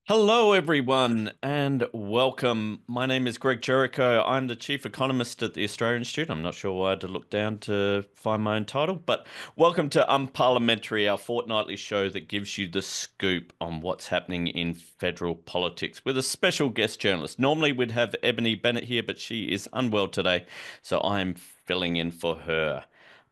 Hello, everyone, and welcome. My name is Greg Jericho. I'm the chief economist at the Australian Institute. I'm not sure why I had to look down to find my own title, but welcome to Unparliamentary, our fortnightly show that gives you the scoop on what's happening in federal politics with a special guest journalist. Normally, we'd have Ebony Bennett here, but she is unwell today, so I'm filling in for her.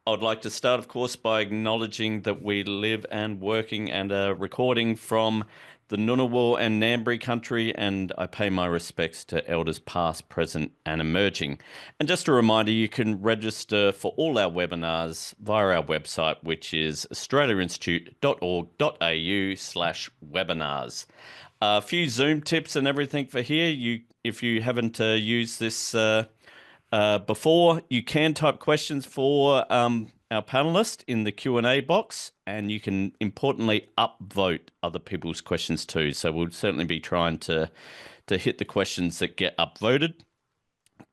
I would like to start, of course, by acknowledging that we live and working and are recording from the Ngunnawal and Ngambri country, and I pay my respects to elders past, present, and emerging. And just a reminder, you can register for all our webinars via our website, which is australiainstitute.org.au/webinars. A few Zoom tips and everything for here. If you haven't used this before, you can type questions for our panelist in the Q&A box, and you can importantly upvote other people's questions too. So we'll certainly be trying to hit the questions that get upvoted.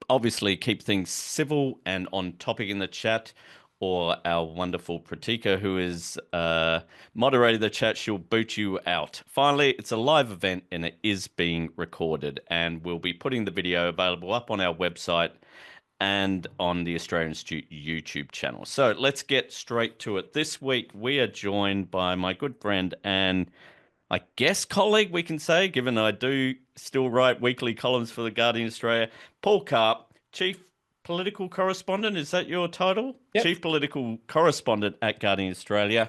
Obviously, keep things civil and on topic in the chat, or our wonderful Pratika, who is moderating the chat, she'll boot you out. Finally, it's a live event and it is being recorded, and we'll be putting the video available up on our website and on the Australian Institute YouTube channel. So let's get straight to it. This week, we are joined by my good friend and I guess colleague, we can say, given I do still write weekly columns for the Guardian Australia, Paul Karp, Chief Political Correspondent. Is that your title? Yep. Chief Political Correspondent at Guardian Australia.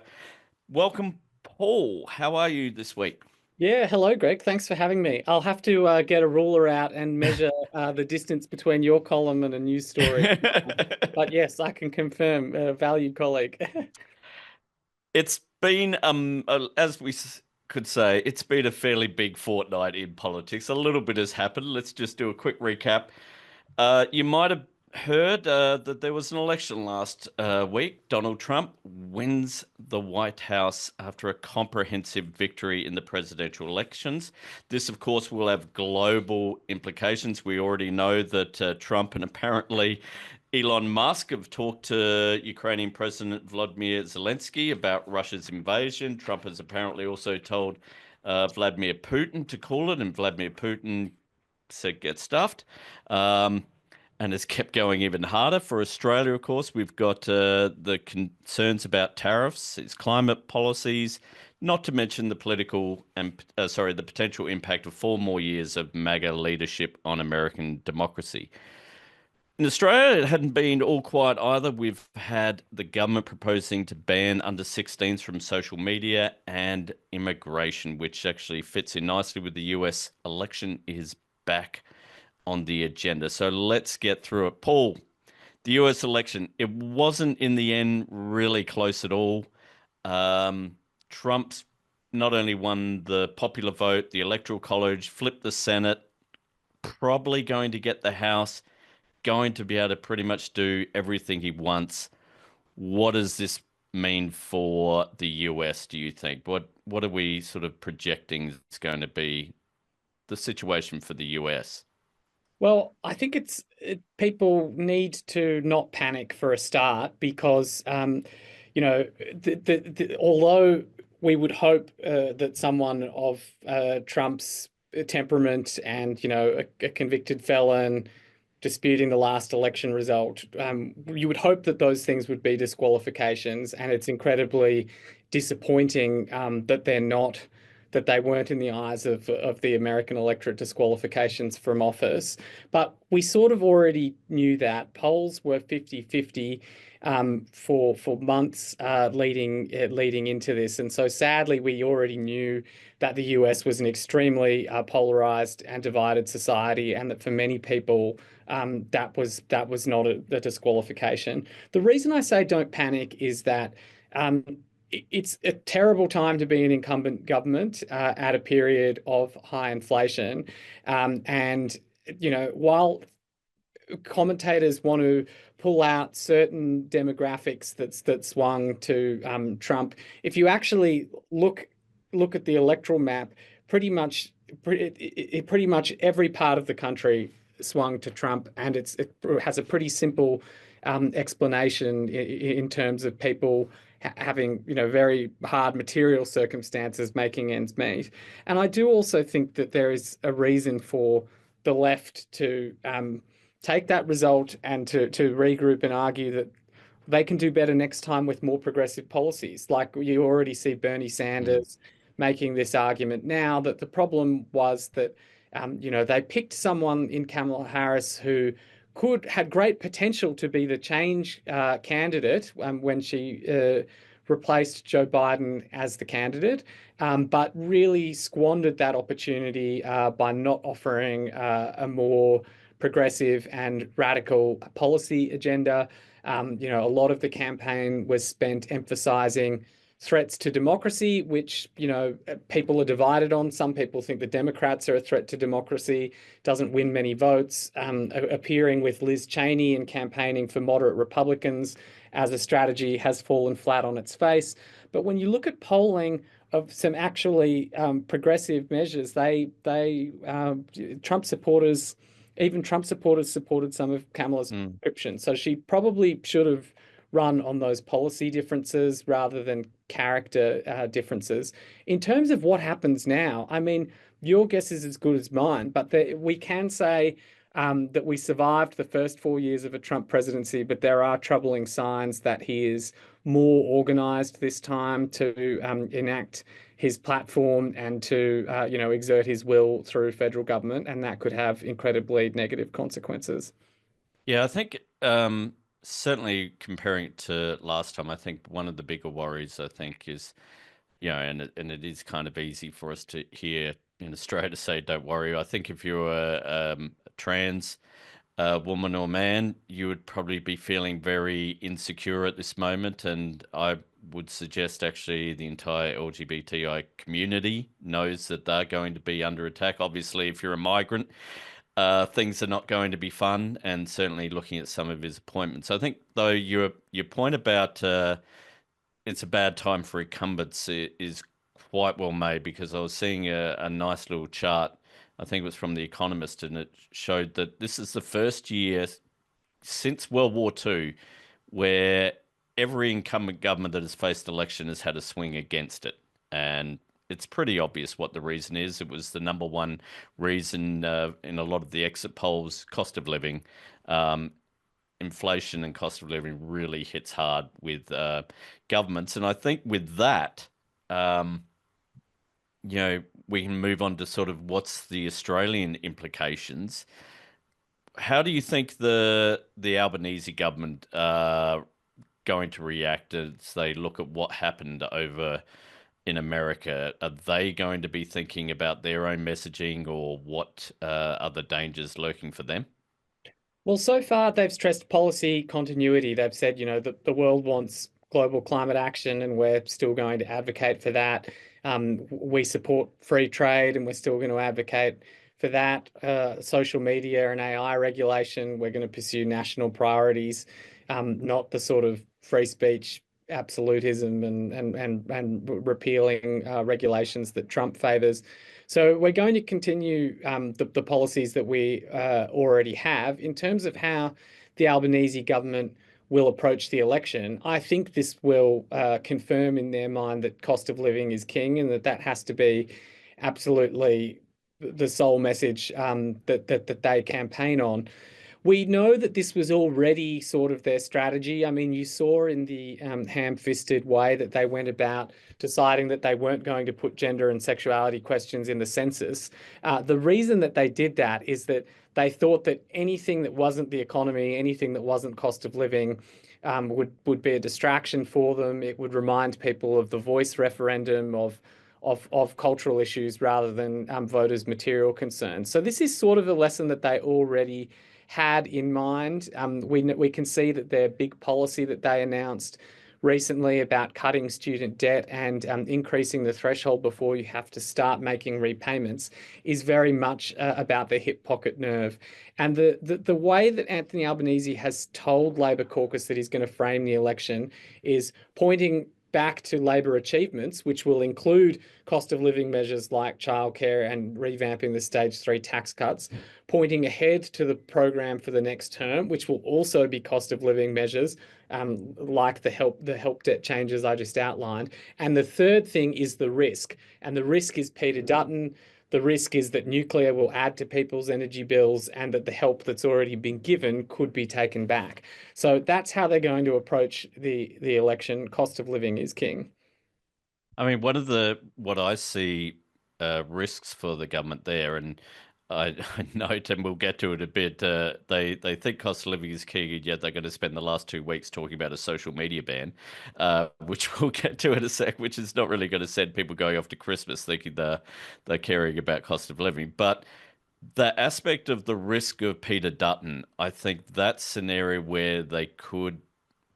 Welcome, Paul. How are you this week? Yeah, hello, Greg. Thanks for having me. I'll have to get a ruler out and measure the distance between your column and a news story. But yes, I can confirm, valued colleague. It's been, as we could say, it's been a fairly big fortnight in politics. A little bit has happened. Let's just do a quick recap. You might have heard that there was an election last week. Donald Trump wins the White House after a comprehensive victory in the presidential elections. This, of course, will have global implications. We already know that Trump and apparently Elon Musk have talked to Ukrainian President Vladimir Zelensky about Russia's invasion. Trump has apparently also told Vladimir Putin to call it, and Vladimir Putin said get stuffed. And has kept going even harder. For Australia, of course, we've got the concerns about tariffs, its climate policies, not to mention the the potential impact of 4 more years of MAGA leadership on American democracy. In Australia, it hadn't been all quiet either. We've had the government proposing to ban under 16s from social media, and immigration, which actually fits in nicely with the US election, is back on the agenda. So let's get through it. Paul, the US election, it wasn't in the end really close at all. Trump's not only won the popular vote, the Electoral College, flipped the Senate, probably going to get the House, going to be able to pretty much do everything he wants. What does this mean for the US, do you think? What are we sort of projecting is going to be the situation for the US? Well, I think people need to not panic for a start because, although we would hope that someone of Trump's temperament and, a convicted felon disputing the last election result, you would hope that those things would be disqualifications, and it's incredibly disappointing that they're not, that they weren't in the eyes of the American electorate disqualifications from office. But we sort of already knew that. Polls were 50-50 for months leading into this. And so sadly, we already knew that the US was an extremely polarized and divided society, and that for many people, that was not a disqualification. The reason I say don't panic is that it's a terrible time to be an incumbent government at a period of high inflation. And, while commentators want to pull out certain demographics that swung to Trump, if you actually look at the electoral map, pretty much every part of the country swung to Trump, and it has a pretty simple explanation in terms of people having, very hard material circumstances, making ends meet. And I do also think that there is a reason for the left to take that result and to regroup and argue that they can do better next time with more progressive policies. Like you already see Bernie Mm. Sanders making this argument now that the problem was that, they picked someone in Kamala Harris who had great potential to be the change candidate when she replaced Joe Biden as the candidate, but really squandered that opportunity by not offering a more progressive and radical policy agenda. A lot of the campaign was spent emphasizing threats to democracy, which, people are divided on. Some people think the Democrats are a threat to democracy, doesn't win many votes, appearing with Liz Cheney and campaigning for moderate Republicans as a strategy has fallen flat on its face. But when you look at polling of some actually progressive measures, Trump supporters, even Trump supporters supported some of Kamala's Mm. prescription. So she probably should have run on those policy differences rather than character differences. In terms of what happens now, I mean, your guess is as good as mine, but we can say that we survived the first 4 years of a Trump presidency, but there are troubling signs that he is more organized this time to enact his platform and to exert his will through federal government, and that could have incredibly negative consequences. Yeah, I think certainly comparing it to last time, I think one of the bigger worries, I think, is, and it is kind of easy for us to hear in Australia to say, don't worry. I think if you're a trans woman or man, you would probably be feeling very insecure at this moment. And I would suggest actually the entire LGBTI community knows that they're going to be under attack. Obviously, if you're a migrant, things are not going to be fun, and certainly looking at some of his appointments. I think, though, your point about it's a bad time for incumbents is quite well made, because I was seeing a nice little chart. I think it was from the Economist, and it showed that this is the first year since World War II where every incumbent government that has faced election has had a swing against it. And it's pretty obvious what the reason is. It was the number one reason in a lot of the exit polls: cost of living. Um, Inflation and cost of living really hits hard with governments. And I think with that, um, we can move on to sort of what's the Australian implications. How do you think the Albanese government going to react as they look at what happened over in America? Are they going to be thinking about their own messaging, or what are the dangers lurking for them? Well, so far they've stressed policy continuity. They've said, that the world wants global climate action, and we're still going to advocate for that. We support free trade, and we're still going to advocate for that. Social media and AI regulation, we're going to pursue national priorities, not the sort of free speech absolutism and repealing regulations that Trump favors. So we're going to continue the policies that we already have. In terms of how the Albanese government will approach the election, I think this will confirm in their mind that cost of living is king, and that has to be absolutely the sole message that they campaign on. We know that this was already sort of their strategy. I mean, you saw in the ham-fisted way that they went about deciding that they weren't going to put gender and sexuality questions in the census. The reason that they did that is that they thought that anything that wasn't the economy, anything that wasn't cost of living, would be a distraction for them. It would remind people of the voice referendum, of cultural issues rather than voters' material concerns. So this is sort of a lesson that they already had in mind. We can see that their big policy that they announced recently about cutting student debt and increasing the threshold before you have to start making repayments is very much about the hip pocket nerve. And the way that Anthony Albanese has told Labor caucus that he's going to frame the election is pointing back to Labor achievements, which will include cost of living measures like childcare and revamping the stage 3 tax cuts, pointing ahead to the program for the next term, which will also be cost of living measures, like the help debt changes I just outlined. And the third thing is the risk. And the risk is Peter Dutton. The risk is that nuclear will add to people's energy bills and that the help that's already been given could be taken back. So that's how they're going to approach the election. Cost of living is king. I mean, one of the what I see risks for the government there, and I note, and we'll get to it a bit. They think cost of living is key, and yet they're going to spend the last 2 weeks talking about a social media ban, which we'll get to in a sec. Which is not really going to send people going off to Christmas thinking they're caring about cost of living, but the aspect of the risk of Peter Dutton, I think that's an area where they could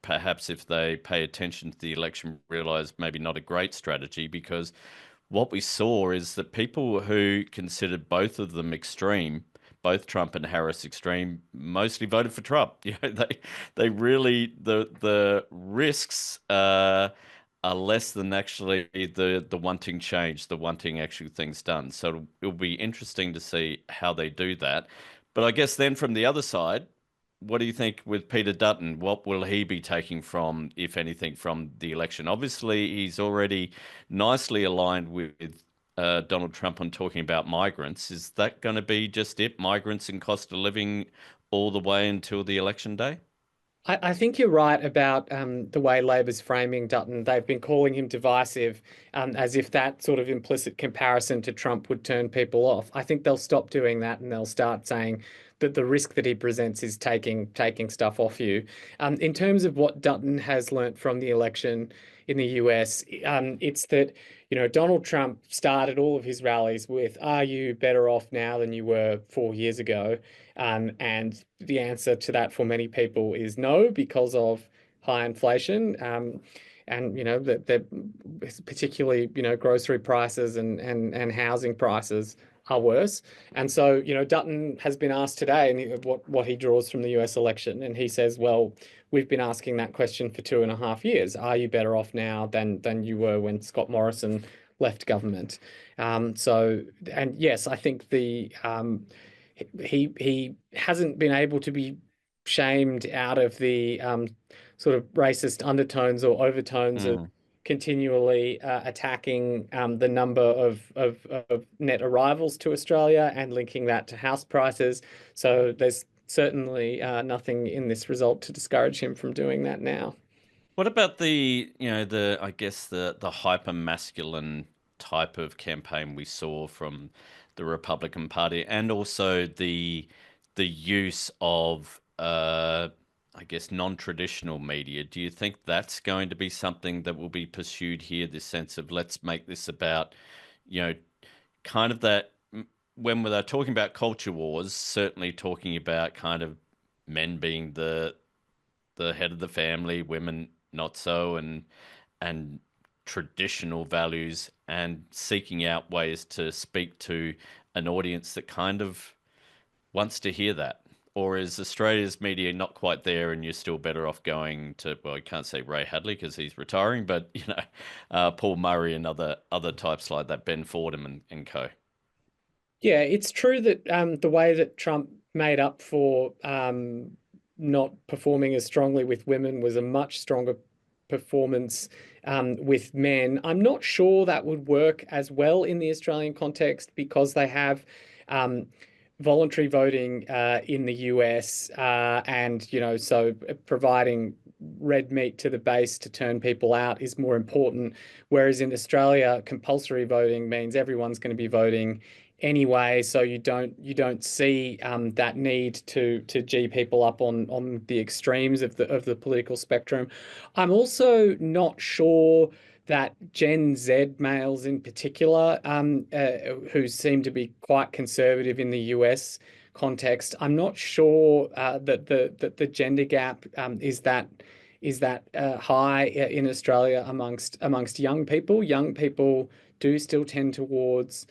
perhaps, if they pay attention to the election, realize maybe not a great strategy, because what we saw is that people who considered both of them extreme, both Trump and Harris extreme, mostly voted for Trump. They really the risks are less than actually the wanting change, the wanting actual things done. So it'll be interesting to see how they do that. But I guess then from the other side, what do you think with Peter Dutton? What will he be taking from, if anything, from the election? Obviously, he's already nicely aligned with Donald Trump on talking about migrants. Is that going to be just it? Migrants and cost of living all the way until the election day? I think you're right about the way Labor's framing Dutton. They've been calling him divisive, as if that sort of implicit comparison to Trump would turn people off. I think they'll stop doing that and they'll start saying that the risk that he presents is taking stuff off you. In terms of what Dutton has learnt from the election in the US, it's that Donald Trump started all of his rallies with, "Are you better off now than you were 4 years ago?" And the answer to that for many people is no, because of high inflation. And that particularly grocery prices and housing prices are worse. And so Dutton has been asked today and what he draws from the US election, and he says, well, we've been asking that question for 2.5 years. Are you better off now than you were when Scott Morrison left government? And yes, I think he hasn't been able to be shamed out of the sort of racist undertones or overtones of Mm. continually attacking the number of net arrivals to Australia and linking that to house prices. So there's certainly nothing in this result to discourage him from doing that now. What about I guess the hyper masculine type of campaign we saw from the Republican Party, and also the use of I guess non-traditional media? Do you think that's going to be something that will be pursued here? This sense of let's make this about, you know, kind of that when they're talking about culture wars, certainly talking about kind of men being the head of the family, women not so, and traditional values, and seeking out ways to speak to an audience that kind of wants to hear that. Or is Australia's media not quite there, and you're still better off going to, well, I can't say Ray Hadley because he's retiring, but Paul Murray and other types like that, Ben Fordham and co. Yeah, it's true that the way that Trump made up for not performing as strongly with women was a much stronger performance with men. I'm not sure that would work as well in the Australian context because they have voluntary voting in the US, and so providing red meat to the base to turn people out is more important. Whereas in Australia, compulsory voting means everyone's going to be voting anyway, so you don't see that need to gee people up on the extremes of the political spectrum. I'm also not sure that Gen Z males in particular, who seem to be quite conservative in the US context, I'm not sure that the gender gap is that high in Australia amongst young people. Young people do still tend towards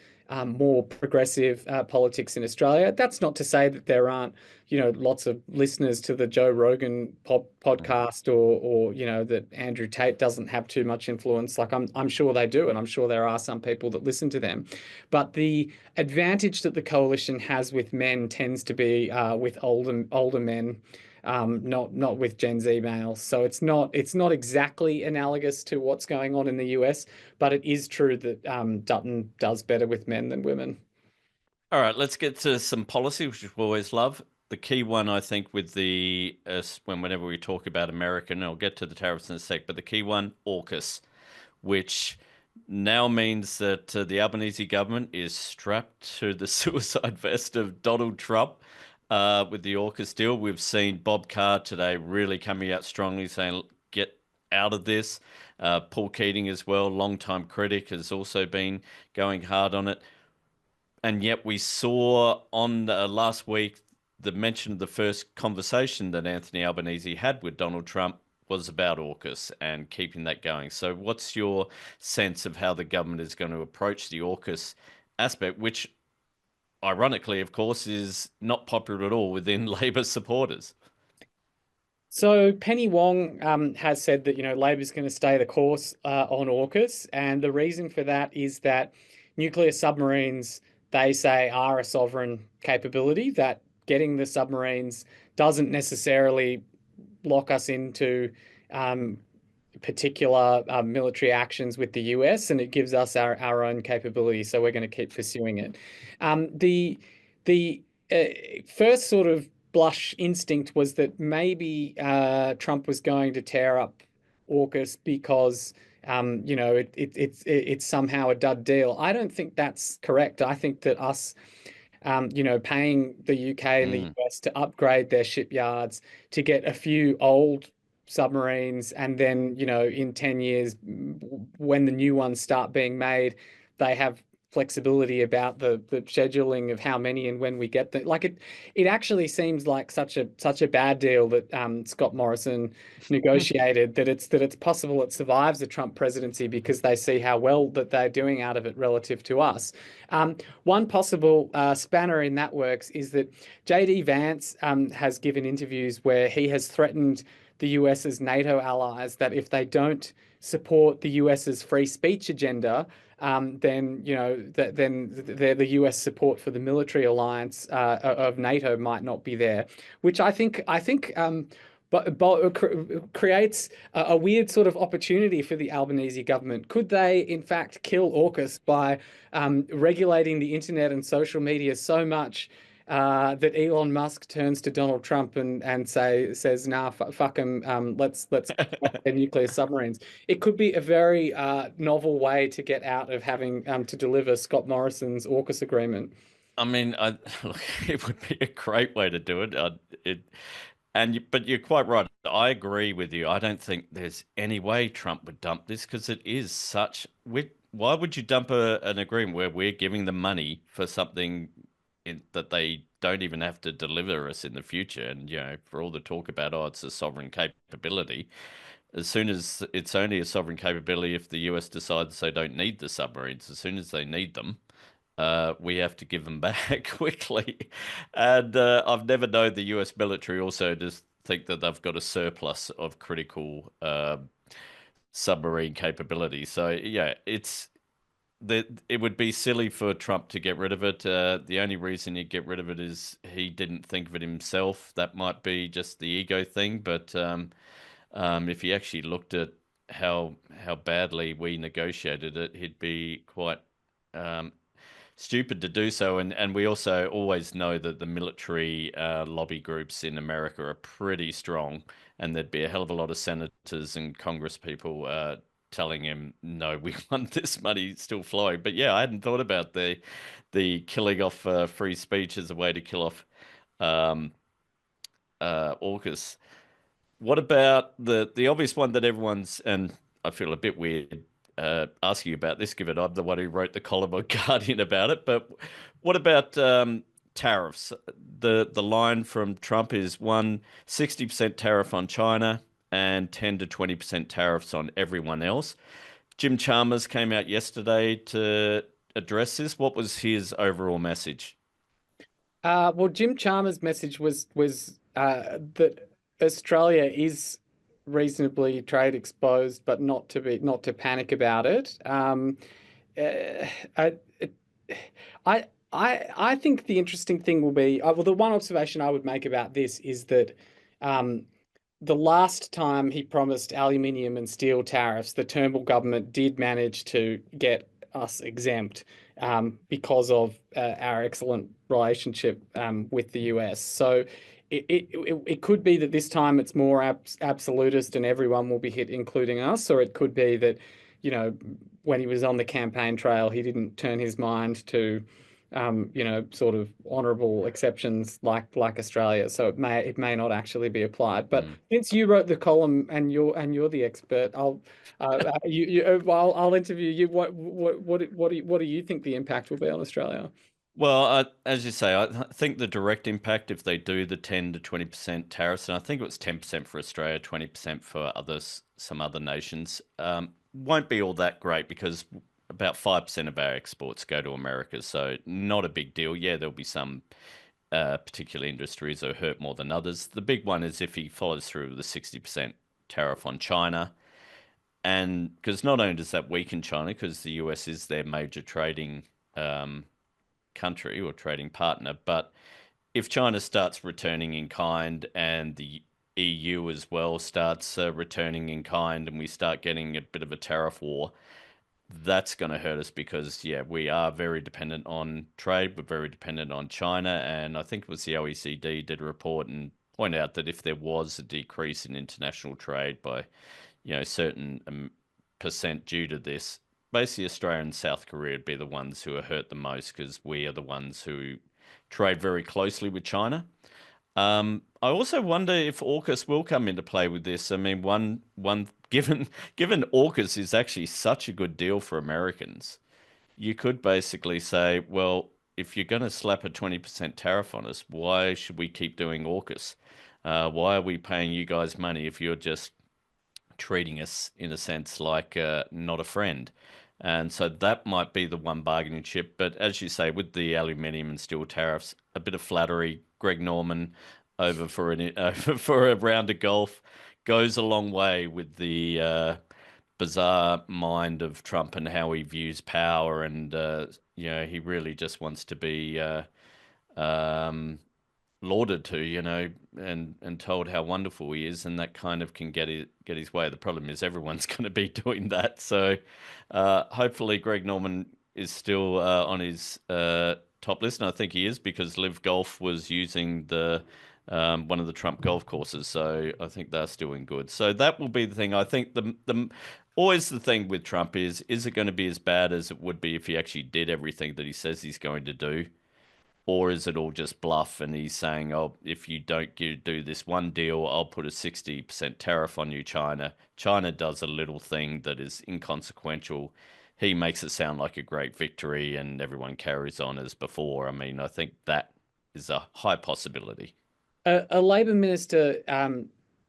more progressive politics in Australia. That's not to say that there aren't, lots of listeners to the Joe Rogan podcast, or that Andrew Tate doesn't have too much influence. Like I'm sure they do, and I'm sure there are some people that listen to them. But the advantage that the coalition has with men tends to be with older men, not with Gen Z males. So it's not exactly analogous to what's going on in the US, but it is true that Dutton does better with men than women. All right, let's get to some policy, which we always love. The key one, I think, with whenever we talk about America, and I'll get to the tariffs in a sec, but the key one, AUKUS, which now means that the Albanese government is strapped to the suicide vest of Donald Trump with the AUKUS deal. We've seen Bob Carr today really coming out strongly saying, get out of this. Paul Keating as well, longtime critic, has also been going hard on it. And yet we saw on last week the mention of the first conversation that Anthony Albanese had with Donald Trump was about AUKUS and keeping that going. So what's your sense of how the government is going to approach the AUKUS aspect, which ironically, of course, is not popular at all within Labor supporters? So Penny Wong has said that Labor's going to stay the course on AUKUS, and the reason for that is that nuclear submarines, they say, are a sovereign capability. That getting the submarines doesn't necessarily lock us into particular military actions with the US, and it gives us our own capability. So we're going to keep pursuing it. The first sort of blush instinct was that maybe Trump was going to tear up AUKUS because it's somehow a dud deal. I don't think that's correct. I think that us paying the UK and the Mm. US to upgrade their shipyards, to get a few old submarines, and then, in 10 years, when the new ones start being made, they have flexibility about the scheduling of how many and when we get them. Like it actually seems like such a bad deal that Scott Morrison negotiated, that it's possible it survives the Trump presidency because they see how well that they're doing out of it relative to us. One possible spanner in that works is that JD Vance has given interviews where he has threatened the US's NATO allies that if they don't support the US's free speech agenda, then the US support for the military alliance of NATO might not be there, which I think but creates a weird sort of opportunity for the Albanese government. Could they, in fact, kill AUKUS by regulating the internet and social media so much that Elon Musk turns to Donald Trump and says, "Nah, fuck him. Let's their nuclear submarines." It could be a very novel way to get out of having to deliver Scott Morrison's AUKUS agreement. I mean, look, it would be a great way to do it. But you're quite right. I agree with you. I don't think there's any way Trump would dump this because it is such. Why would you dump an agreement where we're giving them money for something that they don't even have to deliver us in the future? And for all the talk about, oh, it's a sovereign capability. As soon as it's only a sovereign capability if the US decides they don't need the submarines. As soon as they need them, we have to give them back quickly. And I've never known the US military also just think that they've got a surplus of critical submarine capability. So yeah, it would be silly for Trump to get rid of it. The only reason he'd get rid of it is he didn't think of it himself. That might be just the ego thing, but if he actually looked at how badly we negotiated it, he'd be quite um, stupid to do so. And we also always know that the military lobby groups in America are pretty strong, and there'd be a hell of a lot of senators and Congress people telling him, "No, we want this money still flowing." But yeah, I hadn't thought about the killing off free speech as a way to kill off um, AUKUS. What about the obvious one that everyone's, and I feel a bit weird asking you about this, given I'm the one who wrote the column on Guardian about it, but what about tariffs? The line from Trump is 60% tariff on China and 10 to 20% tariffs on everyone else. Jim Chalmers came out yesterday to address this? What was his overall message? Well, Jim Chalmers' message was that Australia is reasonably trade exposed, but not to panic about it. Uh, I, I think the interesting thing will be, well, the one observation I would make about this is that um, the last time he promised aluminium and steel tariffs, the Turnbull government did manage to get us exempt because of our excellent relationship with the US. So it could be that this time it's more absolutist and everyone will be hit, including us, or it could be that, you know, when he was on the campaign trail, he didn't turn his mind to sort of honourable exceptions like Australia. So it may not actually be applied. But Mm. since you wrote the column and you're the expert, I'll interview you. What do you think the impact will be on Australia? Well, as you say, I think the direct impact, if they do the 10 to 20% tariffs, and I think it was 10% for Australia, 20% for some other nations, won't be all that great because about 5% of our exports go to America. So not a big deal. Yeah, there'll be some particular industries that are hurt more than others. The big one is if he follows through with the 60% tariff on China. And because not only does that weaken China, because the US is their major trading um, country or trading partner. But if China starts returning in kind and the EU as well starts returning in kind and we start getting a bit of a tariff war, that's going to hurt us because, yeah, we are very dependent on trade. We're very dependent on China. And I think it was the OECD did a report and point out that if there was a decrease in international trade by, certain percent due to this, basically Australia and South Korea would be the ones who are hurt the most because we are the ones who trade very closely with China. I also wonder if AUKUS will come into play with this. I mean, one given AUKUS is actually such a good deal for Americans, you could basically say, well, if you're going to slap a 20% tariff on us, why should we keep doing AUKUS? Why are we paying you guys money if you're just treating us in a sense like not a friend? And so that might be the one bargaining chip. But as you say, with the aluminium and steel tariffs, a bit of flattery, Greg Norman over for over for a round of golf goes a long way with the bizarre mind of Trump and how he views power. And he really just wants to be um, lauded to, and told how wonderful he is, and that kind of can get his way. The problem is everyone's going to be doing that. So hopefully Greg Norman is still on his top list, and I think he is because Live Golf was using the one of the Trump golf courses, so I think they're still in good. So that will be the thing. I think the always the thing with Trump is it going to be as bad as it would be if he actually did everything that he says he's going to do? Or is it all just bluff and he's saying, oh, if you don't do this one deal, I'll put a 60% tariff on you, China. China does a little thing that is inconsequential. He makes it sound like a great victory and everyone carries on as before. I mean, I think that is a high possibility. A Labor minister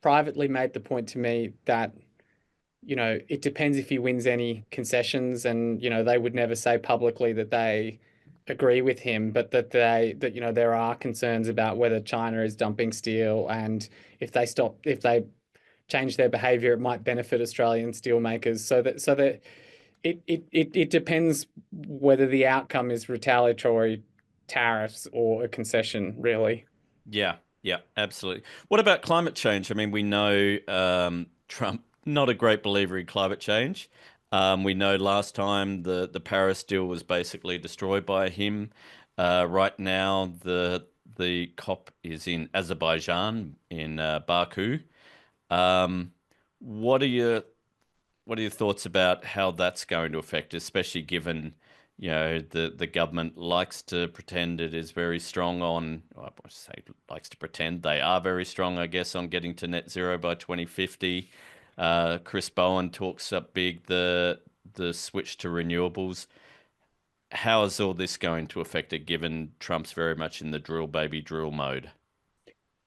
privately made the point to me that it depends if he wins any concessions, and they would never say publicly that they agree with him, but that there are concerns about whether China is dumping steel, and if they change their behavior, it might benefit Australian steelmakers. So that it depends whether the outcome is retaliatory tariffs or a concession, really. Yeah, yeah, absolutely. What about climate change? I mean, we know Trump, not a great believer in climate change. We know last time the Paris deal was basically destroyed by him. Right now, the COP is in Azerbaijan in Baku. Um, what are your what are your thoughts about how that's going to affect, especially given, the government likes to pretend it is very strong on, well, I won't say likes to pretend they are very strong, I guess, on getting to net zero by 2050. Chris Bowen talks up big the switch to renewables. How is all this going to affect it, given Trump's very much in the drill baby drill mode?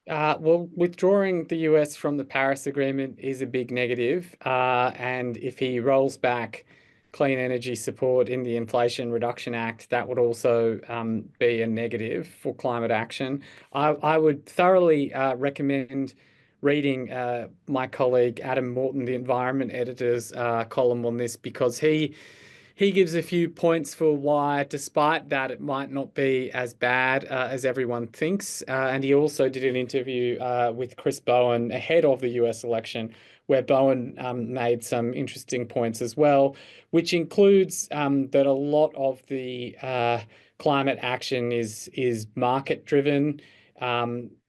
Well, withdrawing the US from the Paris Agreement is a big negative. And if he rolls back clean energy support in the Inflation Reduction Act, that would also be a negative for climate action. I would thoroughly recommend reading my colleague Adam Morton, the environment editor's column on this, because he gives a few points for why, despite that, it might not be as bad as everyone thinks. And he also did an interview with Chris Bowen ahead of the US election, where Bowen made some interesting points as well, which includes that a lot of the climate action is market driven.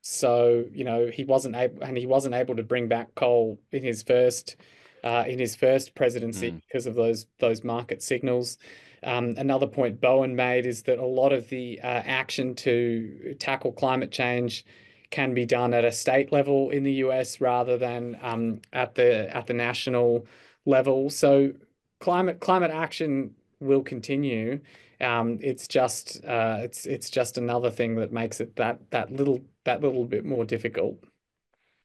So, you know, he wasn't able to bring back coal in his first presidency Mm. because of those market signals. Another point Bowen made is that a lot of the action to tackle climate change can be done at a state level in the US rather than at the national level. So climate action will continue. It's just another thing that makes it that little bit more difficult.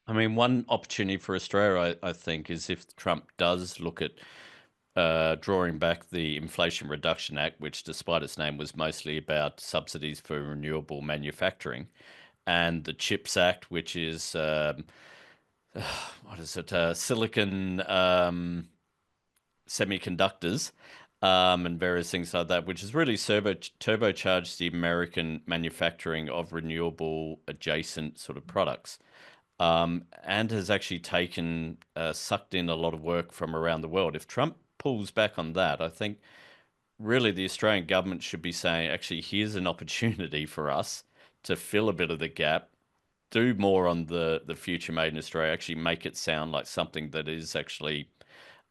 I mean, one opportunity for Australia, I think, is if Trump does look at drawing back the Inflation Reduction Act, which, despite its name, was mostly about subsidies for renewable manufacturing, and the CHIPS Act, which is what is it, silicon semiconductors, and various things like that, which has really turbocharged the American manufacturing of renewable adjacent sort of products, and has actually sucked in a lot of work from around the world. If Trump pulls back on that, I think really the Australian government should be saying, actually, here's an opportunity for us to fill a bit of the gap, do more on the future made in Australia, actually make it sound like something that is actually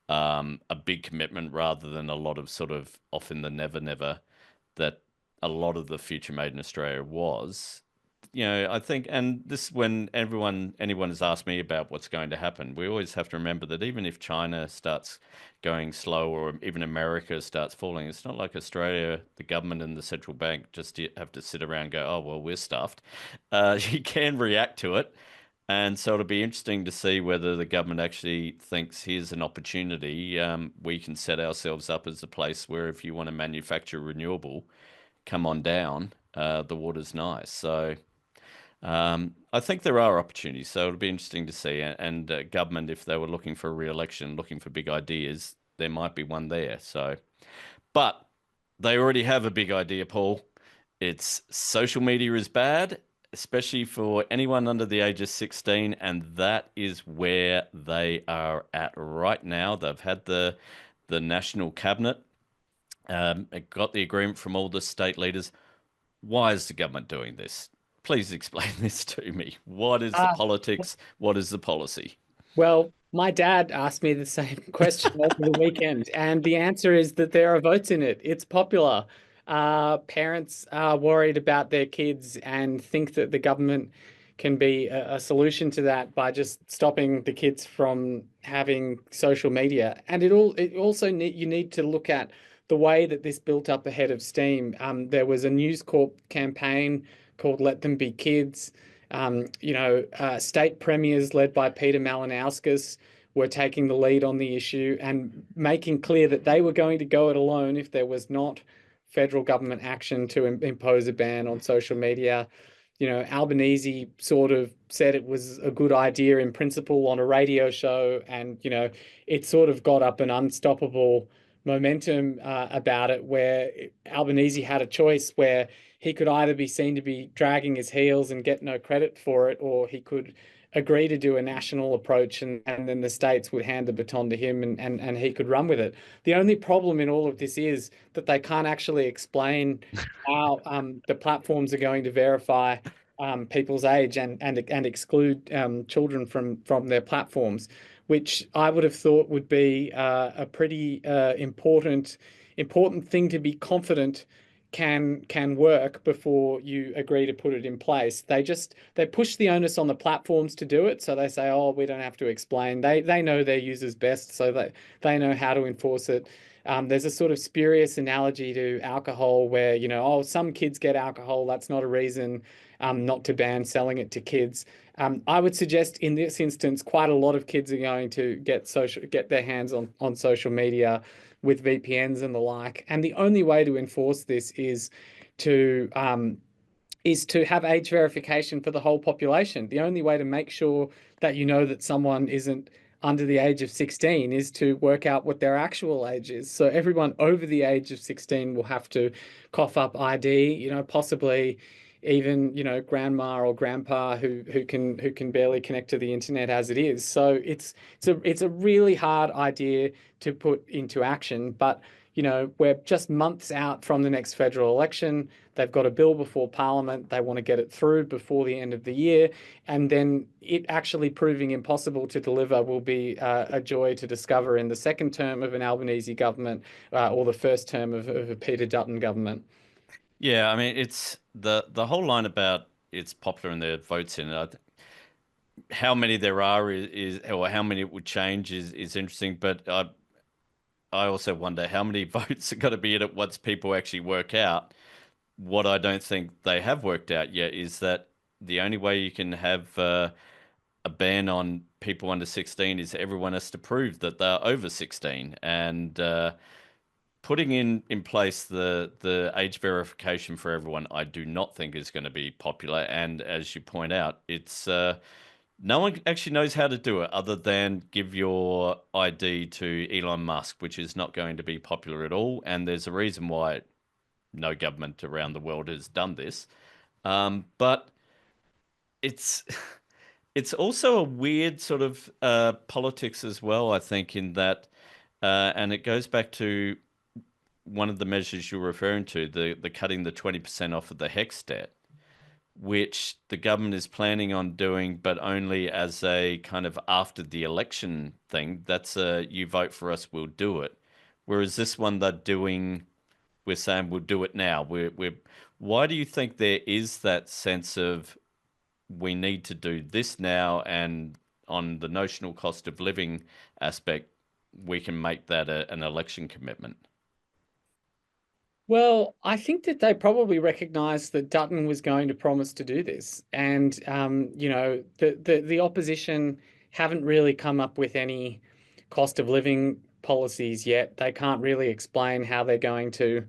a big commitment rather than a lot of sort of off in the never never that a lot of the future made in Australia was. I think, and this, when anyone has asked me about what's going to happen, we always have to remember that even if China starts going slow or even America starts falling, it's not like Australia, the government and the central bank just have to sit around and go, oh, well, we're stuffed. You can react to it. And so it'll be interesting to see whether the government actually thinks here's an opportunity. We can set ourselves up as a place where if you want to manufacture renewable, come on down. The water's nice. So I think there are opportunities. So it'll be interesting to see. And government, if they were looking for a re-election, looking for big ideas, there might be one there. So, but they already have a big idea, Paul. It's social media is bad, especially for anyone under the age of 16, and that is where they are at right now. They've had the national cabinet, got the agreement from all the state leaders. Why is the government doing this? Please explain this to me. What is the Ah, politics? What is the policy? well, my dad asked me the same question over the weekend, and the answer is that there are votes in it. It's popular. Parents are worried about their kids and think that the government can be a solution to that by just stopping the kids from having social media. And it also you need to look at the way that this built up ahead of steam. There was a News Corp campaign called "Let Them Be Kids." State premiers led by Peter Malinauskas were taking the lead on the issue and making clear that they were going to go it alone if there was not federal government action to impose a ban on social media. Albanese sort of said it was a good idea in principle on a radio show, and it sort of got up an unstoppable momentum about it, where Albanese had a choice where he could either be seen to be dragging his heels and get no credit for it, or he could agree to do a national approach, and then the states would hand the baton to him, and he could run with it. The only problem in all of this is that they can't actually explain how the platforms are going to verify people's age and exclude children from their platforms, which I would have thought would be a pretty important thing to be confident can work before you agree to put it in place. They push the onus on the platforms to do it. So they say, oh, we don't have to explain. They know their users best, so they know how to enforce it. There's a sort of spurious analogy to alcohol where, oh, some kids get alcohol. That's not a reason not to ban selling it to kids. I would suggest in this instance, quite a lot of kids are going to get their hands on social media with VPNs and the like. And the only way to enforce this to have age verification for the whole population. The only way to make sure that you know that someone isn't under the age of 16 is to work out what their actual age is. So everyone over the age of 16 will have to cough up ID, possibly even, grandma or grandpa who can barely connect to the internet as it is. So it's a really hard idea to put into action, but we're just months out from the next federal election. They've got a bill before Parliament. They want to get it through before the end of the year. And then it actually proving impossible to deliver will be a joy to discover in the second term of an Albanese government or the first term of a Peter Dutton government. Yeah, I mean, it's the whole line about it's popular and their votes in it. How many there are or how many it would change is interesting, but I also wonder how many votes are going to be in it once people actually work out. What I don't think they have worked out yet is that the only way you can have a ban on people under 16 is everyone has to prove that they're over 16. And putting in place the age verification for everyone, I do not think is going to be popular. And as you point out, it's no one actually knows how to do it other than give your ID to Elon Musk, which is not going to be popular at all. And there's a reason why no government around the world has done this. But it's it's also a weird sort of politics as well, I think, in that, and it goes back to one of the measures you're referring to, the cutting the 20% off of the HEX debt, which the government is planning on doing, but only as a kind of after the election thing. That's a you vote for us, we'll do it. Whereas this one they're doing, we're saying we'll do it now. Why do you think there is that sense of we need to do this now, and on the notional cost of living aspect, we can make that an election commitment? Well, I think that they probably recognized that Dutton was going to promise to do this. And the opposition haven't really come up with any cost of living policies yet. They can't really explain how they're going to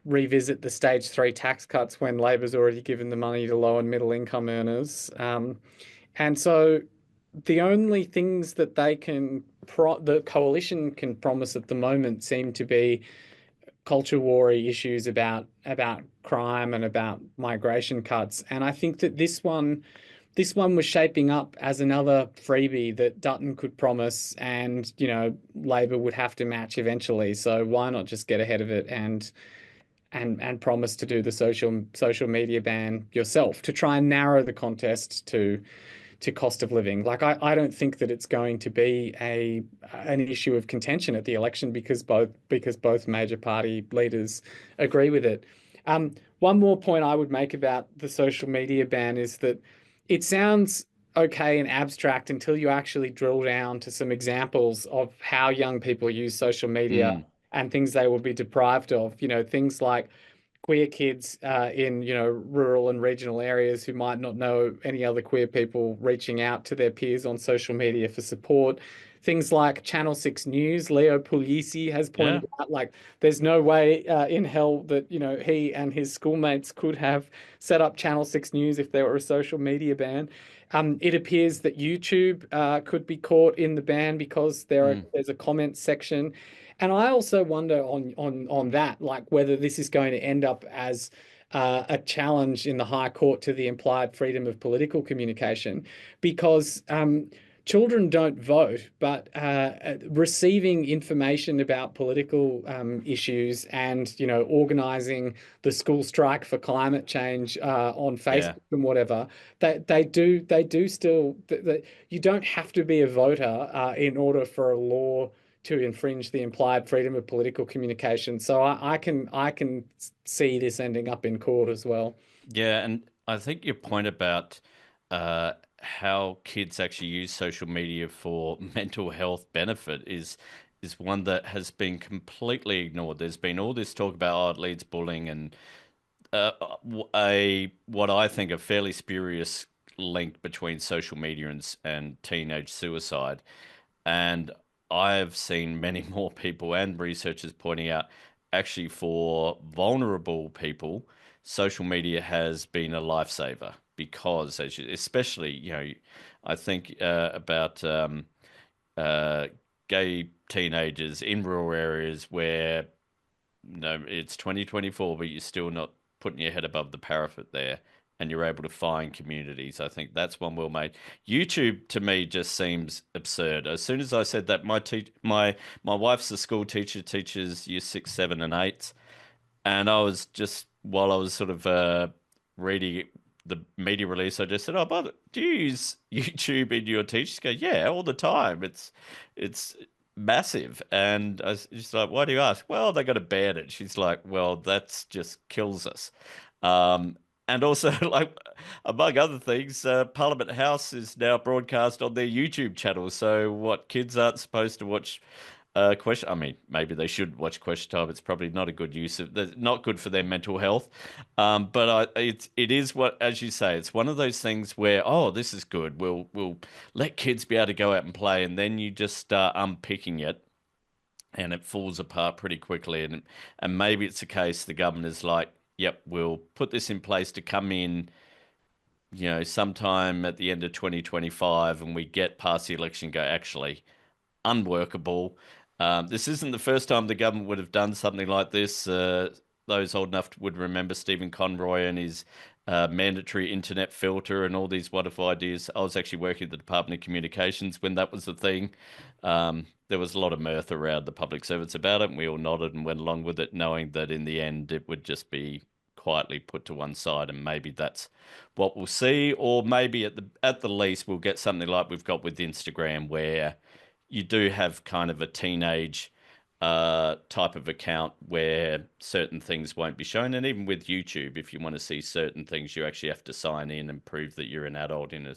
revisit the stage three tax cuts when Labor's already given the money to low and middle income earners. And so the only things that the coalition can promise at the moment seem to be culture war issues about crime and about migration cuts. And I think that this one was shaping up as another freebie that Dutton could promise, and Labor would have to match eventually. So why not just get ahead of it and promise to do the social media ban yourself to try and narrow the contest to cost of living. Like I don't think that it's going to be an issue of contention at the election because both major party leaders agree with it. One more point I would make about the social media ban is that it sounds okay and abstract until you actually drill down to some examples of how young people use social media Mm, and things they will be deprived of. Things like queer kids in rural and regional areas who might not know any other queer people reaching out to their peers on social media for support. Things like Channel 6 News, Leo Puglisi has yeah. pointed out, like, there's no way in hell that, he and his schoolmates could have set up Channel 6 News if there were a social media ban. It appears that YouTube could be caught in the ban because Mm. there's a comment section. And I also wonder on that, like whether this is going to end up as a challenge in the High Court to the implied freedom of political communication, because children don't vote, but receiving information about political issues and organizing the school strike for climate change on Yeah. Facebook and whatever, they do still. You don't have to be a voter in order for a law to infringe the implied freedom of political communication. So I can see this ending up in court as well. Yeah, and I think your point about how kids actually use social media for mental health benefit is one that has been completely ignored. There's been all this talk about it leads bullying and a what I think a fairly spurious link between social media and teenage suicide. And I've seen many more people and researchers pointing out actually for vulnerable people, social media has been a lifesaver because, especially, I think about uh, gay teenagers in rural areas where no, it's 2024, but you're still not putting your head above the parapet there, and you're able to find communities. I think that's one well made. YouTube to me just seems absurd. As soon as I said that, my wife's a school teacher, teaches year six, seven, and eight, and I was just, while I was sort of reading the media release, I just said, "Oh, but do you use YouTube in your teaching?" She goes, "Yeah, all the time. It's massive." And she's like, "Why do you ask?" "Well, they got to ban it." She's like, "Well, that's just kills us." Um, and also, like, among other things, Parliament House is now broadcast on their YouTube channel. So, what kids aren't supposed to watch question. I mean, maybe they should watch Question Time. It's probably not a good use of, not good for their mental health. But it is what, as you say, it's one of those things where, oh, this is good. We'll let kids be able to go out and play, and then you just start unpicking it, and it falls apart pretty quickly. And maybe it's a case the government is like, yep, we'll put this in place to come in, sometime at the end of 2025, and we get past the election, go actually unworkable. This isn't the first time the government would have done something like this. Those old enough would remember Stephen Conroy and his mandatory internet filter and all these wonderful ideas. I was actually working at the Department of Communications when that was the thing. There was a lot of mirth around the public servants about it, and we all nodded and went along with it, knowing that in the end it would just be quietly put to one side, and maybe that's what we'll see, or maybe at the least we'll get something like we've got with Instagram, where you do have kind of a teenage type of account where certain things won't be shown. And even with YouTube, if you want to see certain things, you actually have to sign in and prove that you're an adult in a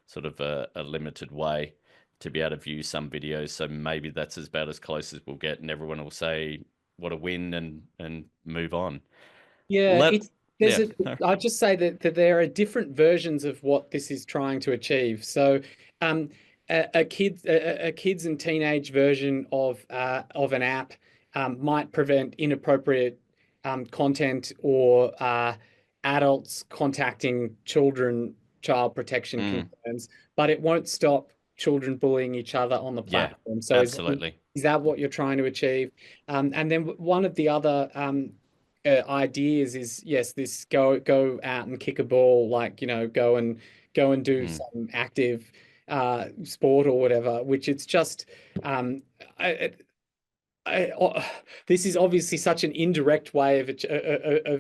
sort of a limited way to be able to view some videos. So maybe that's about as close as we'll get, and everyone will say what a win and move on. Yeah, Let it's there's yeah. a I just say that there are different versions of what this is trying to achieve. So, um, a kids and teenage version of an app might prevent inappropriate content or adults contacting children, child protection Mm, concerns, but it won't stop children bullying each other on the yeah, platform. So, absolutely. is that what you're trying to achieve? And then one of the other ideas is yes, this go out and kick a ball, like go and do Mm, some active sport or whatever. Which it's just um, I, this is obviously such an indirect way of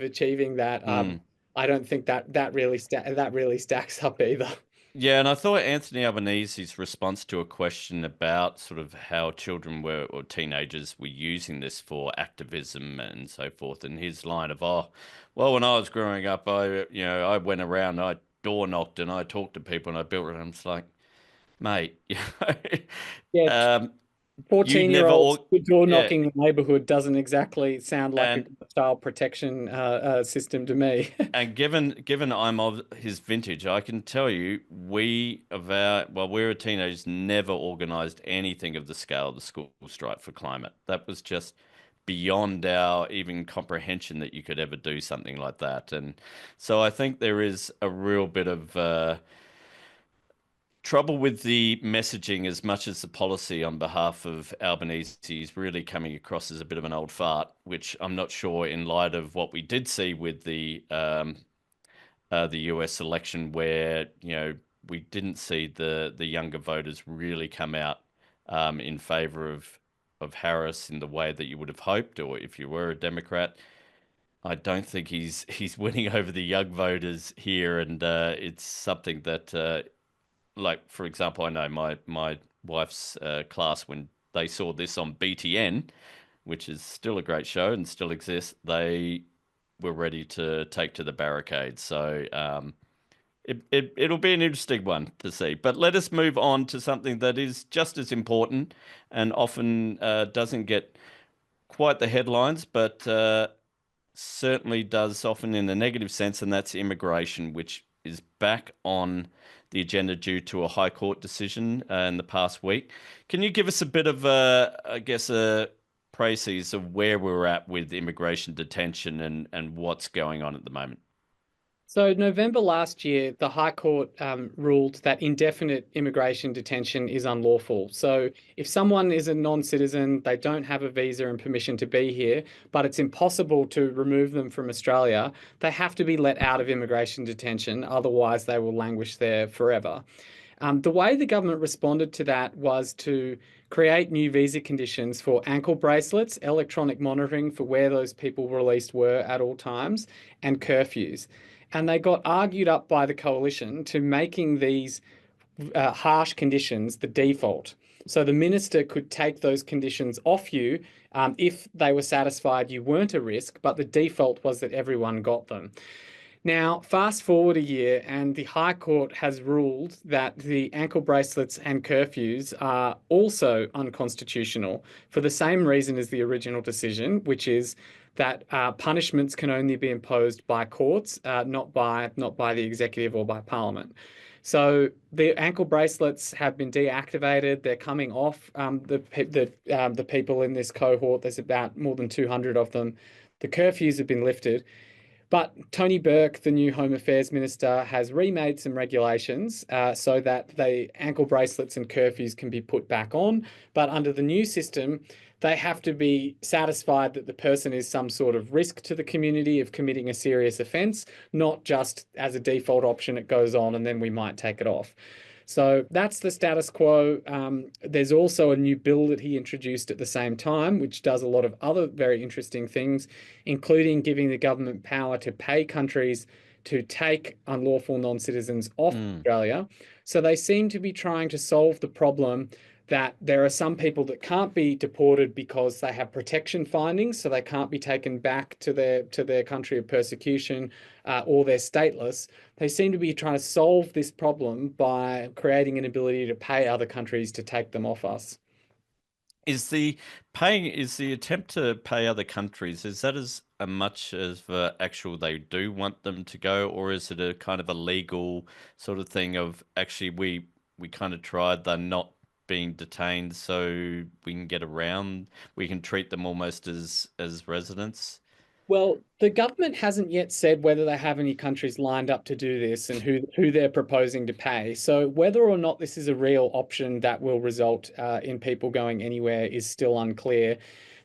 achieving that. mm. I don't think that really stacks up either. Yeah, and I thought Anthony Albanese's response to a question about sort of how children were or teenagers were using this for activism and so forth, and his line of, "Oh, well, when I was growing up, I went around, I door knocked, and I talked to people, and I built it." And I'm just like, mate, Yeah, um, you never, 14-year-olds door yeah, knocking the neighborhood doesn't exactly sound like a and good child protection system to me. And given I'm of his vintage, I can tell you we of our while we were teenagers never organised anything of the scale of the school strike for climate. That was just beyond our even comprehension that you could ever do something like that. And so I think there is a real bit of trouble with the messaging as much as the policy on behalf of Albanese is really coming across as a bit of an old fart, which I'm not sure in light of what we did see with the US election, where we didn't see the younger voters really come out in favor of Harris in the way that you would have hoped, or if you were a Democrat. I don't think he's winning over the young voters here, and it's something that, like for example, I know my wife's class, when they saw this on BTN, which is still a great show and still exists, they were ready to take to the barricades. So it'll be an interesting one to see. But let us move on to something that is just as important and often doesn't get quite the headlines, but certainly does often in a negative sense, and that's immigration, which is back on the agenda due to a High Court decision in the past week. Can you give us a bit of I guess, a précis of where we're at with immigration detention and what's going on at the moment? So, November last year, the High Court ruled that indefinite immigration detention is unlawful. So, if someone is a non-citizen, they don't have a visa and permission to be here, but it's impossible to remove them from Australia, they have to be let out of immigration detention. Otherwise, they will languish there forever. The way the government responded to that was to create new visa conditions for ankle bracelets, electronic monitoring for where those people released were at all times, and curfews. And they got argued up by the coalition to making these harsh conditions the default. So the minister could take those conditions off you if they were satisfied you weren't a risk, but the default was that everyone got them. Now, fast forward a year, and the High Court has ruled that the ankle bracelets and curfews are also unconstitutional for the same reason as the original decision, which is that punishments can only be imposed by courts, not by the executive or by Parliament. So the ankle bracelets have been deactivated. They're coming off. The people in this cohort, there's about more than 200 of them. The curfews have been lifted. But Tony Burke, the new Home Affairs Minister, has remade some regulations so that the ankle bracelets and curfews can be put back on. But under the new system, they have to be satisfied that the person is some sort of risk to the community of committing a serious offence, not just as a default option, it goes on and then we might take it off. So that's the status quo. There's also a new bill that he introduced at the same time, which does a lot of other very interesting things, including giving the government power to pay countries to take unlawful non-citizens off Australia. So they seem to be trying to solve the problem that there are some people that can't be deported because they have protection findings, so they can't be taken back to their country of persecution, or they're stateless. They seem to be trying to solve this problem by creating an ability to pay other countries to take them off us. Is the attempt to pay other countries, is that as much as the actual they do want them to go, or is it a kind of a legal sort of thing of actually we kind of tried, they're not being detained, so we can get around, we can treat them almost as residents? Well, the government hasn't yet said whether they have any countries lined up to do this and who they're proposing to pay. So whether or not this is a real option that will result in people going anywhere is still unclear.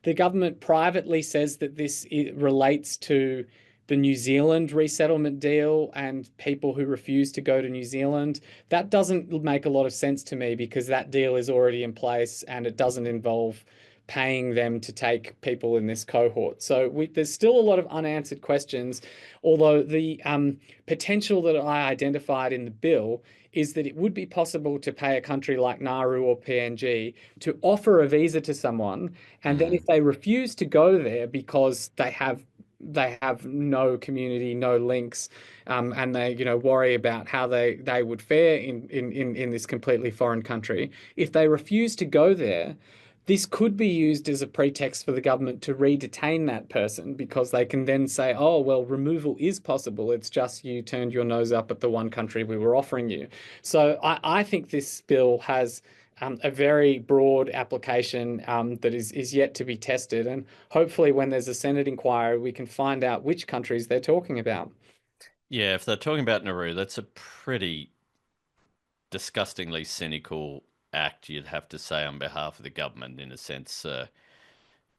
The government privately says that this relates to the New Zealand resettlement deal and people who refuse to go to New Zealand. That doesn't make a lot of sense to me because that deal is already in place and it doesn't involve paying them to take people in this cohort. So there's still a lot of unanswered questions, although the potential that I identified in the bill is that it would be possible to pay a country like Nauru or PNG to offer a visa to someone, and then if they refuse to go there because they have no community, no links, and they worry about how they would fare in this completely foreign country. If they refuse to go there, this could be used as a pretext for the government to re-detain that person because they can then say, oh, well, removal is possible. It's just you turned your nose up at the one country we were offering you. So I think this bill has a very broad application that is yet to be tested. And hopefully when there's a Senate inquiry, we can find out which countries they're talking about. Yeah, if they're talking about Nauru, that's a pretty disgustingly cynical act, you'd have to say, on behalf of the government. In a sense,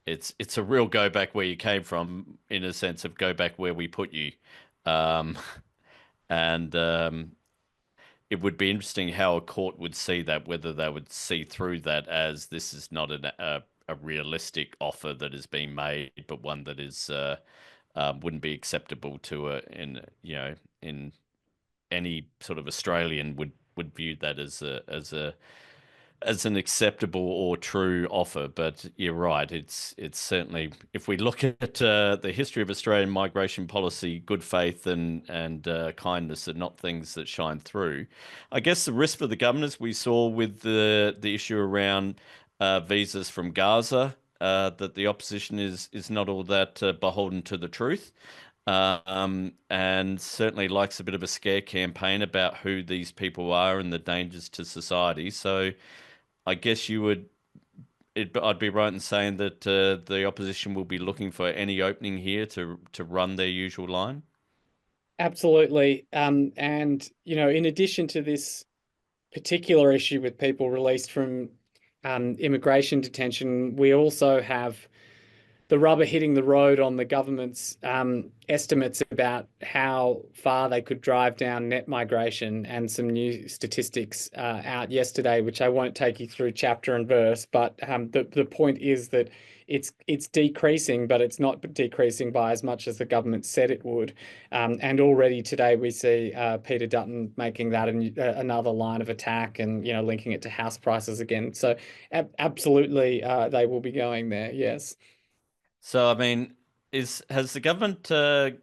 it's a real go back where you came from, in a sense of go back where we put you. Um, and it would be interesting how a court would see that, whether they would see through that as this is not a realistic offer that is being made, but one that is wouldn't be acceptable to in any sort of Australian would view that as an acceptable or true offer. But you're right. It's certainly, if we look at the history of Australian migration policy, good faith and kindness are not things that shine through. I guess the risk for the governors we saw with the issue around visas from Gaza, that the opposition is not all that beholden to the truth. and certainly likes a bit of a scare campaign about who these people are and the dangers to society. So I guess I'd be right in saying that the opposition will be looking for any opening here to run their usual line. Absolutely. And, in addition to this particular issue with people released from immigration detention, we also have the rubber hitting the road on the government's estimates about how far they could drive down net migration, and some new statistics out yesterday, which I won't take you through chapter and verse, but the point is that it's decreasing, but it's not decreasing by as much as the government said it would. And already today we see Peter Dutton making that another line of attack, and linking it to house prices again. So absolutely, they will be going there. Yes. So, I mean, is has the government? I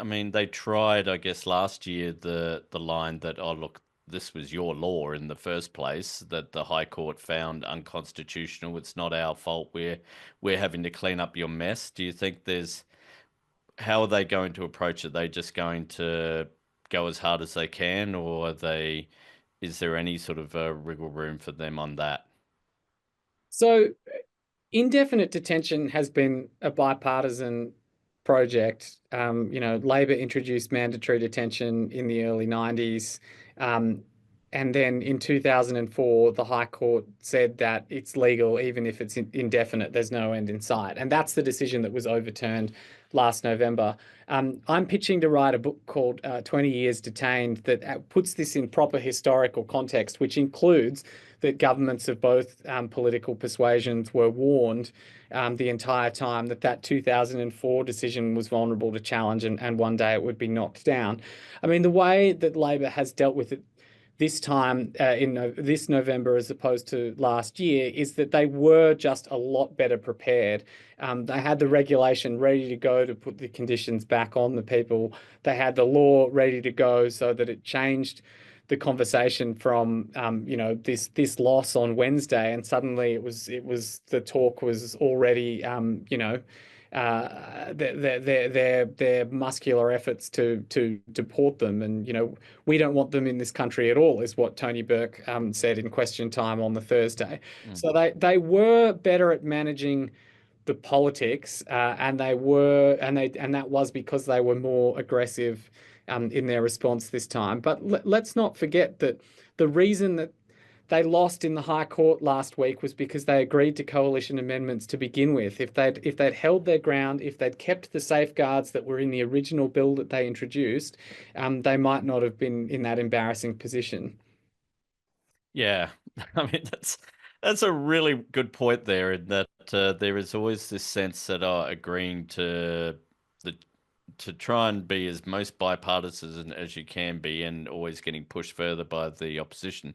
mean, they tried, I guess, last year the line that, oh look, this was your law in the first place that the High Court found unconstitutional. It's not our fault. We're having to clean up your mess. Do you think there's how are they going to approach it? Are they just going to go as hard as they can, or are they? Is there any sort of wriggle room for them on that? So indefinite detention has been a bipartisan project. Labor introduced mandatory detention in the early 90s. Um, and then in 2004, the High Court said that it's legal even if it's indefinite, there's no end in sight. And that's the decision that was overturned last November. I'm pitching to write a book called 20 Years Detained that puts this in proper historical context, which includes that governments of both political persuasions were warned the entire time that 2004 decision was vulnerable to challenge, and one day it would be knocked down. I mean, the way that Labor has dealt with it this time this November as opposed to last year is that they were just a lot better prepared. They had the regulation ready to go to put the conditions back on the people. They had the law ready to go so that it changed the conversation from this loss on Wednesday, and suddenly it was the talk was already their muscular efforts to deport them, and we don't want them in this country at all, is what Tony Burke said in Question Time on the Thursday. Mm. So they were better at managing the politics, and that was because they were more aggressive in their response this time. But let's not forget that the reason that they lost in the High Court last week was because they agreed to coalition amendments to begin with. If they'd held their ground, if they'd kept the safeguards that were in the original bill that they introduced, they might not have been in that embarrassing position. Yeah, I mean that's a really good point there, in that there is always this sense that agreeing the to try and be as most bipartisan as you can be, and always getting pushed further by the opposition,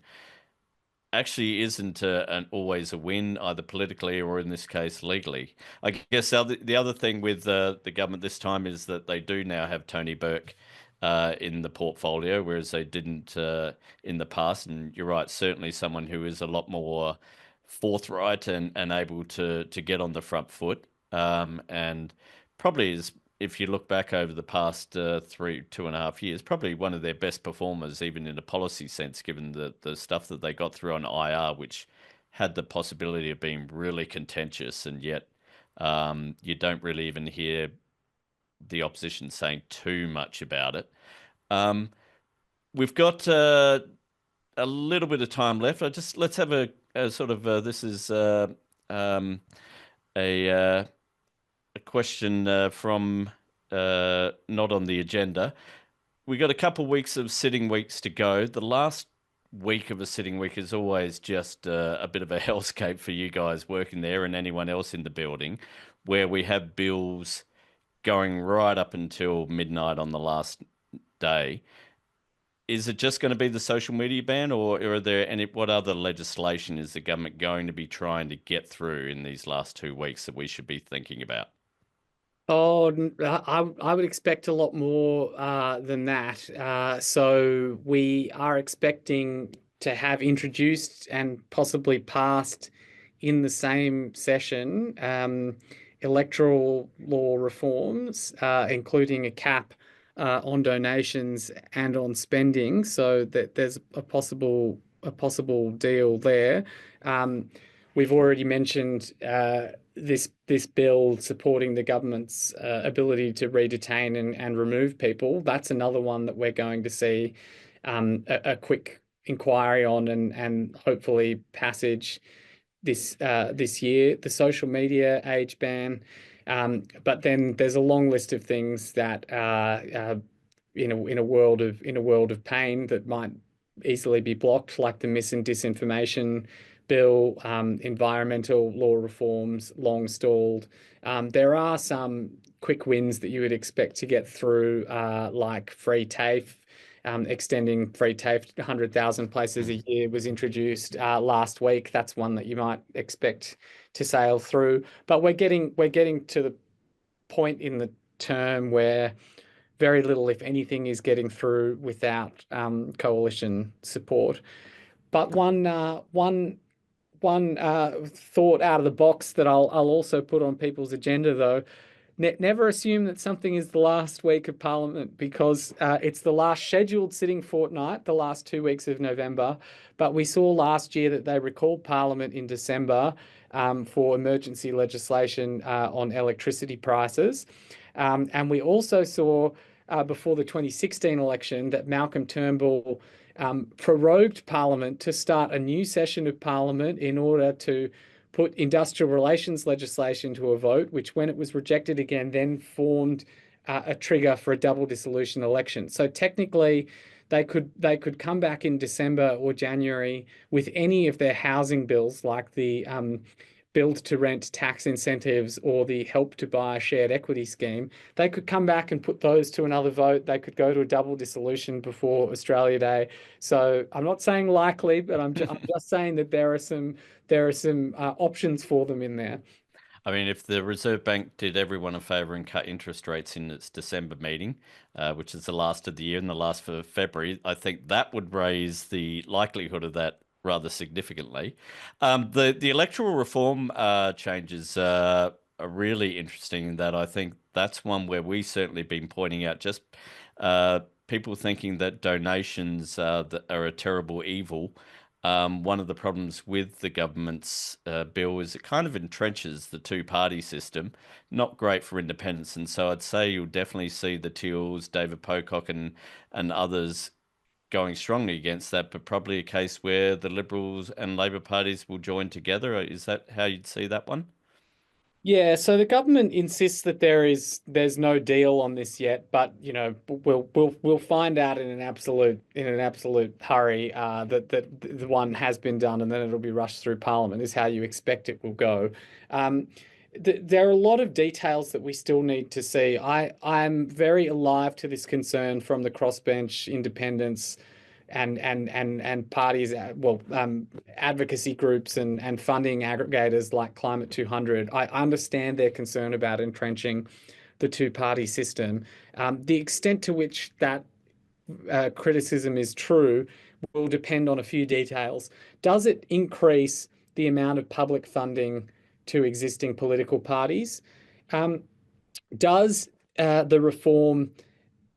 actually isn't always a win, either politically or in this case legally. I guess the other thing with the government this time is that they do now have Tony Burke in the portfolio, whereas they didn't in the past. And you're right, certainly someone who is a lot more forthright and able to get on the front foot. And probably is, if you look back over the past 2.5 years, probably one of their best performers, even in a policy sense, given the stuff that they got through on IR, which had the possibility of being really contentious, and yet you don't really even hear the opposition saying too much about it. Um, we've got a little bit of time left. Let's have a sort of this is um, a a question from not on the agenda. We got a couple weeks of sitting weeks to go. The last week of a sitting week is always just a bit of a hellscape for you guys working there and anyone else in the building, where we have bills going right up until midnight on the last day. Is it just going to be the social media ban, or are there any, what other legislation is the government going to be trying to get through in these last 2 weeks that we should be thinking about? Oh, I would expect a lot more than that. So we are expecting to have introduced and possibly passed in the same session electoral law reforms, including a cap on donations and on spending, so that there's a possible deal there. Um, we've already mentioned this bill supporting the government's ability to redetain and remove people. That's another one that we're going to see a quick inquiry on and hopefully passage this year. The social media age ban, but then there's a long list of things that are in a world of pain that might easily be blocked, like the mis and disinformation bill, environmental law reforms, long stalled. There are some quick wins that you would expect to get through, like free TAFE. Extending free TAFE to 100,000 places a year was introduced last week. That's one that you might expect to sail through. But we're getting to the point in the term where very little, if anything, is getting through without coalition support. But one thought out of the box that I'll also put on people's agenda, though. Never assume that something is the last week of Parliament, because it's the last scheduled sitting fortnight, the last 2 weeks of November. But we saw last year that they recalled Parliament in December for emergency legislation on electricity prices. And we also saw before the 2016 election that Malcolm Turnbull prorogued Parliament to start a new session of Parliament in order to put industrial relations legislation to a vote, which, when it was rejected again, then formed a trigger for a double dissolution election. So technically, they could come back in December or January with any of their housing bills, like the build to rent tax incentives or the help to buy shared equity scheme. They could come back and put those to another vote. They could go to a double dissolution before Australia Day. So I'm not saying likely, but I'm just saying that there are some options for them in there. I mean, if the Reserve Bank did everyone a favour and cut interest rates in its December meeting, which is the last of the year and the last for February, I think that would raise the likelihood of that rather significantly. The electoral reform changes are really interesting in that I think that's one where we certainly been pointing out just people thinking that donations that are a terrible evil. One of the problems with the government's bill is it kind of entrenches the two-party system. Not great for independence, and so I'd say you'll definitely see the Teals, David Pocock, and others going strongly against that. But probably a case where the Liberals and Labor parties will join together. Is that how you'd see that one? Yeah, so the government insists that there's no deal on this yet, but we'll find out in an absolute hurry that the one has been done, and then it'll be rushed through Parliament, is how you expect it will go. Um, there are a lot of details that we still need to see. I'm very alive to this concern from the crossbench independents and parties, advocacy groups and funding aggregators like Climate 200. I understand their concern about entrenching the two-party system. The extent to which that criticism is true will depend on a few details. Does it increase the amount of public funding to existing political parties? Um, does the reform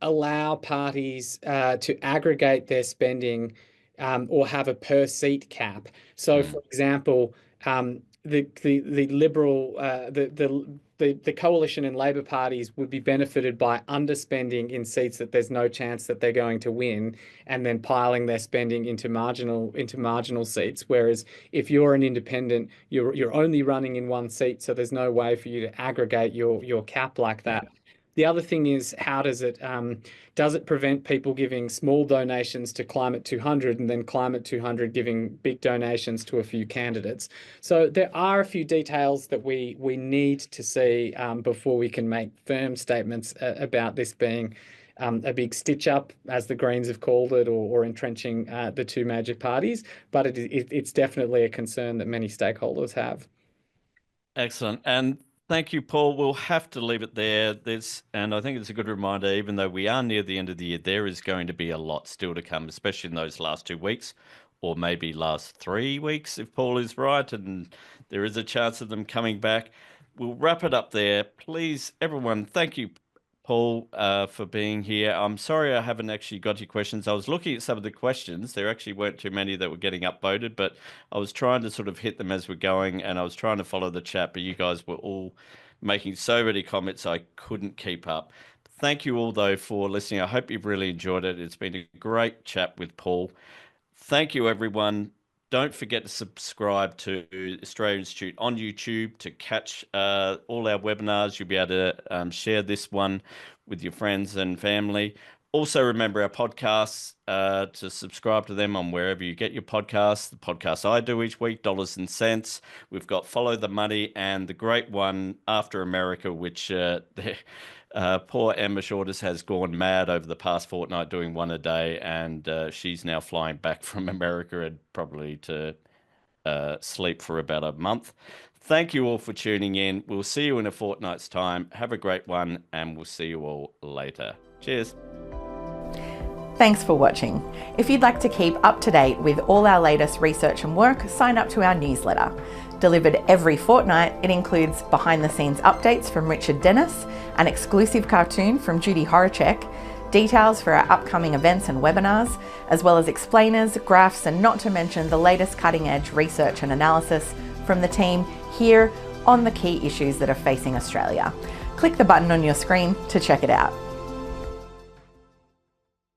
allow parties to aggregate their spending, or have a per seat cap? So, Mm. for example, the Liberal, the coalition and Labor parties would be benefited by underspending in seats that there's no chance that they're going to win, and then piling their spending into marginal seats. Whereas if you're an independent, you're only running in one seat, so there's no way for you to aggregate your cap like that. The other thing is, how does it prevent people giving small donations to Climate 200 and then Climate 200 giving big donations to a few candidates? So there are a few details that we need to see before we can make firm statements about this being a big stitch up, as the Greens have called it, or entrenching the two major parties. But it's definitely a concern that many stakeholders have. Excellent. And thank you, Paul. We'll have to leave it there. And I think it's a good reminder, even though we are near the end of the year, there is going to be a lot still to come, especially in those last 2 weeks, or maybe last 3 weeks, if Paul is right, and there is a chance of them coming back. we'll wrap it up there. Please, everyone, thank you, Paul, for being here. I'm sorry I haven't actually got your questions. I was looking at some of the questions. There actually weren't too many that were getting upvoted, but I was trying to sort of hit them as we're going, and I was trying to follow the chat, but you guys were all making so many comments I couldn't keep up. Thank you all, though, for listening. I hope you've really enjoyed it. It's been a great chat with Paul. Thank you, everyone. Don't forget to subscribe to Australia Institute on YouTube to catch all our webinars. You'll be able to share this one with your friends and family. Also, remember our podcasts, to subscribe to them on wherever you get your podcasts. The podcasts I do each week, Dollars and Cents. We've got Follow the Money and the great one, After America, which poor Emma Shorters has gone mad over the past fortnight doing one a day, and she's now flying back from America and probably to sleep for about a month. Thank you all for tuning in. We'll see you in a fortnight's time. Have a great one, and we'll see you all later. Cheers. Thanks for watching. If you'd like to keep up to date with all our latest research and work, sign up to our newsletter. Delivered every fortnight, it includes behind-the-scenes updates from Richard Dennis, an exclusive cartoon from Judy Horacek, details for our upcoming events and webinars, as well as explainers, graphs, and not to mention the latest cutting-edge research and analysis from the team here on the key issues that are facing Australia. Click the button on your screen to check it out.